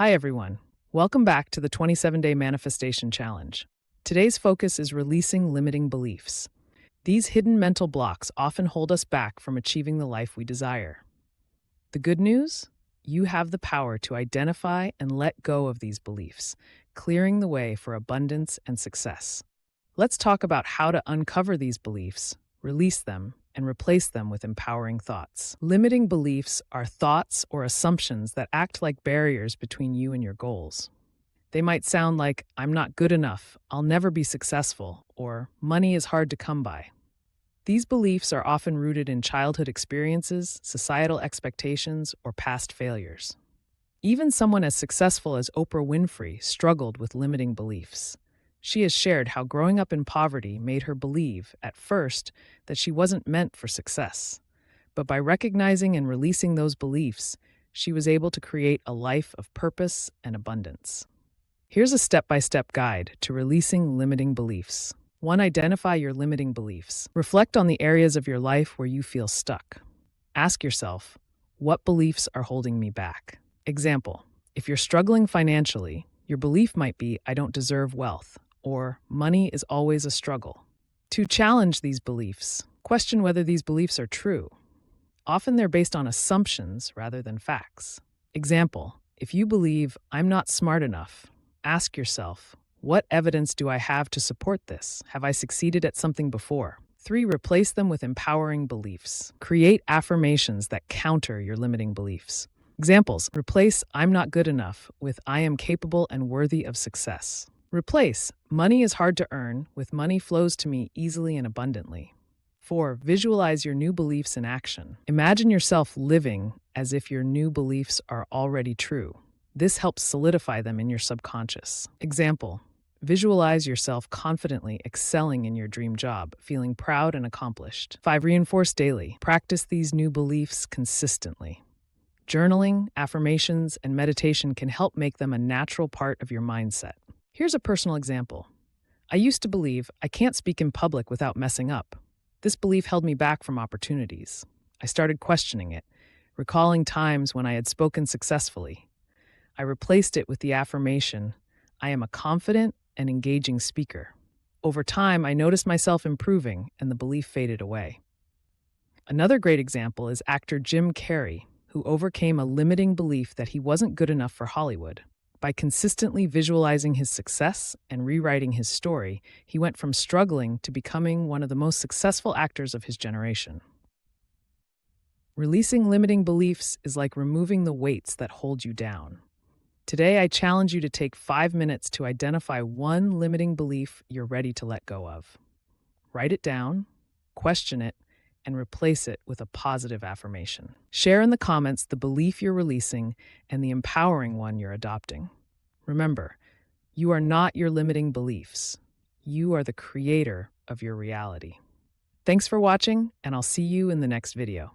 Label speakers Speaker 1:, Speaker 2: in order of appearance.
Speaker 1: Hi, everyone. Welcome back to the 27-Day Manifestation Challenge. Today's focus is releasing limiting beliefs. These hidden mental blocks often hold us back from achieving the life we desire. The good news? You have the power to identify and let go of these beliefs, clearing the way for abundance and success. Let's talk about how to uncover these beliefs, release them, and replace them with empowering thoughts. Limiting beliefs are thoughts or assumptions that act like barriers between you and your goals. They might sound like, I'm not good enough, I'll never be successful, or money is hard to come by. These beliefs are often rooted in childhood experiences, societal expectations, or past failures. Even someone as successful as Oprah Winfrey struggled with limiting beliefs. She has shared how growing up in poverty made her believe, at first, that she wasn't meant for success. But by recognizing and releasing those beliefs, she was able to create a life of purpose and abundance. Here's a step-by-step guide to releasing limiting beliefs. 1. Identify your limiting beliefs. Reflect on the areas of your life where you feel stuck. Ask yourself, what beliefs are holding me back? Example, if you're struggling financially, your belief might be, I don't deserve wealth, or money is always a struggle. To challenge these beliefs, question whether these beliefs are true. Often they're based on assumptions rather than facts. Example, if you believe, I'm not smart enough, ask yourself, what evidence do I have to support this? Have I succeeded at something before? 3. Replace them with empowering beliefs. Create affirmations that counter your limiting beliefs. Examples, replace I'm not good enough with I am capable and worthy of success. Replace money is hard to earn with money flows to me easily and abundantly. 4. Visualize your new beliefs in action. Imagine yourself living as if your new beliefs are already true. This helps solidify them in your subconscious. Example, visualize yourself confidently excelling in your dream job, feeling proud and accomplished. 5. Reinforce daily. Practice these new beliefs consistently. Journaling, affirmations, and meditation can help make them a natural part of your mindset. Here's a personal example. I used to believe I can't speak in public without messing up. This belief held me back from opportunities. I started questioning it, recalling times when I had spoken successfully. I replaced it with the affirmation, I am a confident and engaging speaker. Over time, I noticed myself improving and the belief faded away. Another great example is actor Jim Carrey, who overcame a limiting belief that he wasn't good enough for Hollywood. By consistently visualizing his success and rewriting his story, he went from struggling to becoming one of the most successful actors of his generation. Releasing limiting beliefs is like removing the weights that hold you down. Today, I challenge you to take 5 minutes to identify one limiting belief you're ready to let go of. Write it down, question it, and replace it with a positive affirmation. Share in the comments the belief you're releasing and the empowering one you're adopting. Remember, you are not your limiting beliefs. You are the creator of your reality. Thanks for watching, and I'll see you in the next video.